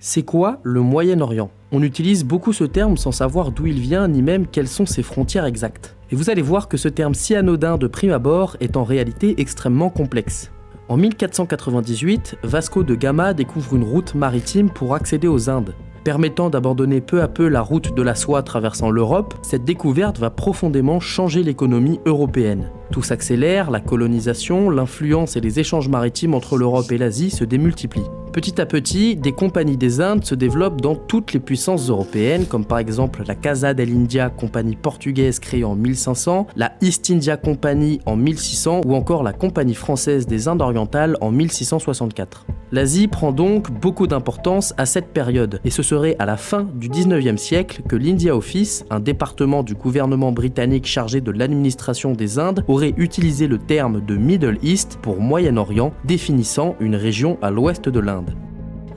C'est quoi le Moyen-Orient ? On utilise beaucoup ce terme sans savoir d'où il vient ni même quelles sont ses frontières exactes. Et vous allez voir que ce terme si anodin de prime abord est en réalité extrêmement complexe. En 1498, Vasco de Gama découvre une route maritime pour accéder aux Indes. Permettant d'abandonner peu à peu la route de la soie traversant l'Europe, cette découverte va profondément changer l'économie européenne. Tout s'accélère, la colonisation, l'influence et les échanges maritimes entre l'Europe et l'Asie se démultiplient. Petit à petit, des compagnies des Indes se développent dans toutes les puissances européennes, comme par exemple la Casa del India, compagnie portugaise créée en 1500, la East India Company en 1600 ou encore la Compagnie française des Indes orientales en 1664. L'Asie prend donc beaucoup d'importance à cette période, et ce serait à la fin du 19e siècle que l'India Office, un département du gouvernement britannique chargé de l'administration des Indes, aurait utilisé le terme de Middle East pour Moyen-Orient, définissant une région à l'ouest de l'Inde.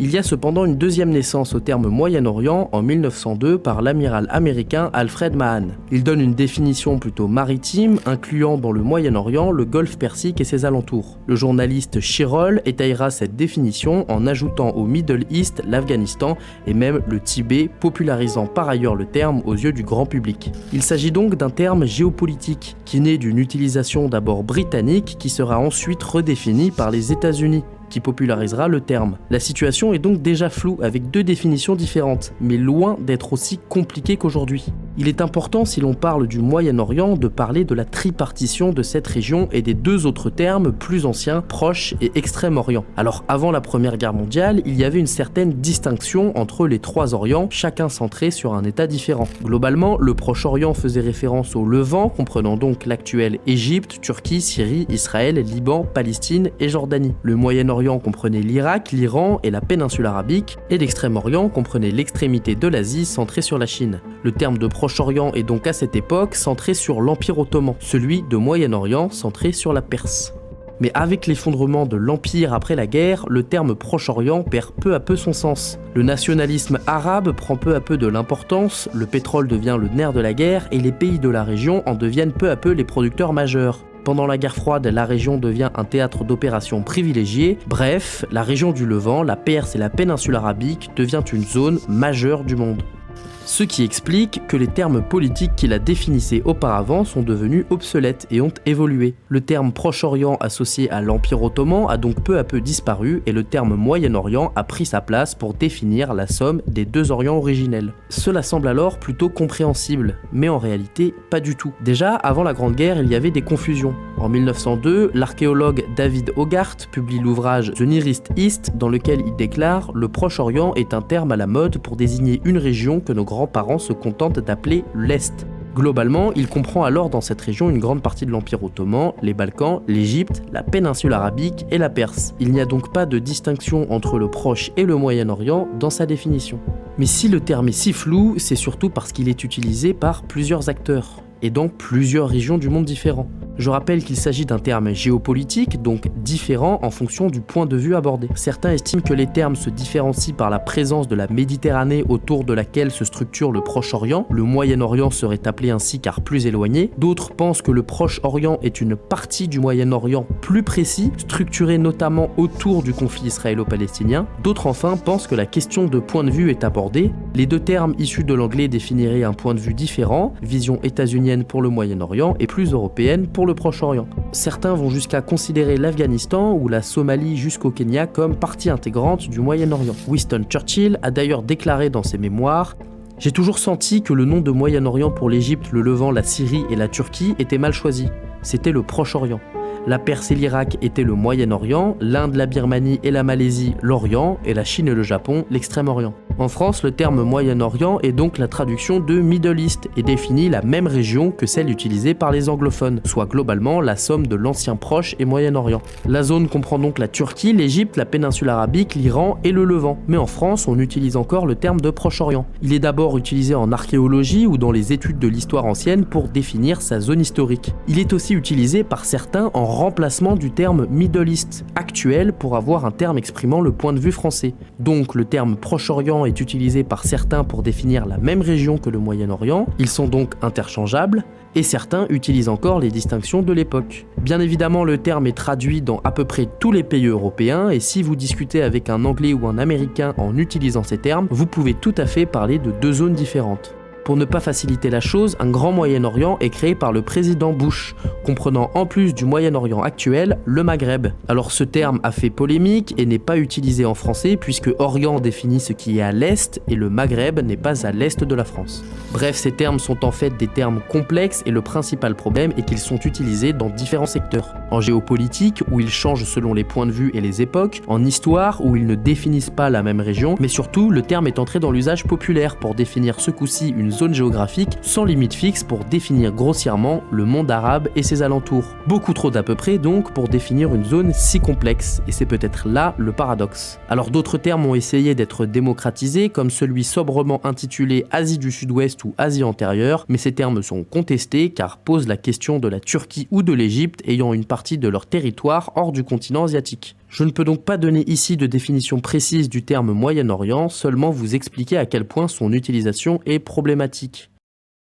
Il y a cependant une deuxième naissance au terme Moyen-Orient en 1902 par l'amiral américain Alfred Mahan. Il donne une définition plutôt maritime, incluant dans le Moyen-Orient le golfe Persique et ses alentours. Le journaliste Shirol étayera cette définition en ajoutant au Middle East l'Afghanistan et même le Tibet, popularisant par ailleurs le terme aux yeux du grand public. Il s'agit donc d'un terme géopolitique, qui naît d'une utilisation d'abord britannique qui sera ensuite redéfinie par les États-Unis, qui popularisera le terme. La situation est donc déjà floue avec deux définitions différentes, mais loin d'être aussi compliquée qu'aujourd'hui. Il est important, si l'on parle du Moyen-Orient, de parler de la tripartition de cette région et des deux autres termes plus anciens, Proche et Extrême-Orient. Alors avant la Première Guerre mondiale, il y avait une certaine distinction entre les trois Orients, chacun centré sur un état différent. Globalement, le Proche-Orient faisait référence au Levant, comprenant donc l'actuelle Égypte, Turquie, Syrie, Israël, Liban, Palestine et Jordanie. Le Moyen-Orient comprenait l'Irak, l'Iran et la péninsule arabique, et l'Extrême-Orient comprenait l'extrémité de l'Asie centrée sur la Chine. Le terme de Proche-Orient est donc à cette époque centré sur l'Empire ottoman, celui de Moyen-Orient centré sur la Perse. Mais avec l'effondrement de l'Empire après la guerre, le terme Proche-Orient perd peu à peu son sens. Le nationalisme arabe prend peu à peu de l'importance, le pétrole devient le nerf de la guerre et les pays de la région en deviennent peu à peu les producteurs majeurs. Pendant la guerre froide, la région devient un théâtre d'opérations privilégié. Bref, la région du Levant, la Perse et la péninsule arabique devient une zone majeure du monde. Ce qui explique que les termes politiques qui la définissaient auparavant sont devenus obsolètes et ont évolué. Le terme Proche-Orient associé à l'Empire ottoman a donc peu à peu disparu et le terme Moyen-Orient a pris sa place pour définir la somme des deux Orients originels. Cela semble alors plutôt compréhensible, mais en réalité pas du tout. Déjà, avant la Grande Guerre, il y avait des confusions. En 1902, l'archéologue David Hogarth publie l'ouvrage The Nearest East dans lequel il déclare « Le Proche-Orient est un terme à la mode pour désigner une région que nos grands-parents se contentent d'appeler l'Est ». Globalement, il comprend alors dans cette région une grande partie de l'Empire ottoman, les Balkans, l'Égypte, la péninsule arabique et la Perse. Il n'y a donc pas de distinction entre le Proche et le Moyen-Orient dans sa définition. Mais si le terme est si flou, c'est surtout parce qu'il est utilisé par plusieurs acteurs, et dans plusieurs régions du monde différents. Je rappelle qu'il s'agit d'un terme géopolitique, donc différent en fonction du point de vue abordé. Certains estiment que les termes se différencient par la présence de la Méditerranée autour de laquelle se structure le Proche-Orient. Le Moyen-Orient serait appelé ainsi car plus éloigné. D'autres pensent que le Proche-Orient est une partie du Moyen-Orient plus précis, structuré notamment autour du conflit israélo-palestinien. D'autres enfin pensent que la question de point de vue est abordée. Les deux termes issus de l'anglais définiraient un point de vue différent, vision états-unienne pour le Moyen-Orient et plus européenne pour le Proche-Orient. Certains vont jusqu'à considérer l'Afghanistan ou la Somalie jusqu'au Kenya comme partie intégrante du Moyen-Orient. Winston Churchill a d'ailleurs déclaré dans ses mémoires « J'ai toujours senti que le nom de Moyen-Orient pour l'Égypte, le Levant, la Syrie et la Turquie était mal choisi. C'était le Proche-Orient. La Perse et l'Irak étaient le Moyen-Orient, l'Inde, la Birmanie et la Malaisie, l'Orient, et la Chine et le Japon, l'Extrême-Orient. En France, le terme Moyen-Orient est donc la traduction de Middle East et définit la même région que celle utilisée par les anglophones, soit globalement la somme de l'ancien Proche et Moyen-Orient. La zone comprend donc la Turquie, l'Égypte, la péninsule arabique, l'Iran et le Levant. Mais en France, on utilise encore le terme de Proche-Orient. Il est d'abord utilisé en archéologie ou dans les études de l'histoire ancienne pour définir sa zone historique. Il est aussi utilisé par certains en remplacement du terme Middle East actuel pour avoir un terme exprimant le point de vue français. Donc le terme Proche-Orient est utilisé par certains pour définir la même région que le Moyen-Orient, ils sont donc interchangeables, et certains utilisent encore les distinctions de l'époque. Bien évidemment, le terme est traduit dans à peu près tous les pays européens, et si vous discutez avec un Anglais ou un Américain en utilisant ces termes, vous pouvez tout à fait parler de deux zones différentes. Pour ne pas faciliter la chose, un grand Moyen-Orient est créé par le président Bush, comprenant en plus du Moyen-Orient actuel, le Maghreb. Alors ce terme a fait polémique et n'est pas utilisé en français puisque Orient définit ce qui est à l'est et le Maghreb n'est pas à l'est de la France. Bref, ces termes sont en fait des termes complexes et le principal problème est qu'ils sont utilisés dans différents secteurs. En géopolitique, où ils changent selon les points de vue et les époques, en histoire, où ils ne définissent pas la même région, mais surtout, le terme est entré dans l'usage populaire pour définir ce coup-ci une zone géographique sans limite fixe pour définir grossièrement le monde arabe et ses alentours. Beaucoup trop d'à peu près donc pour définir une zone si complexe, et c'est peut-être là le paradoxe. Alors d'autres termes ont essayé d'être démocratisés, comme celui sobrement intitulé Asie du Sud-Ouest ou Asie antérieure, mais ces termes sont contestés car posent la question de la Turquie ou de l'Égypte ayant une partie de leur territoire hors du continent asiatique. Je ne peux donc pas donner ici de définition précise du terme Moyen-Orient, seulement vous expliquer à quel point son utilisation est problématique.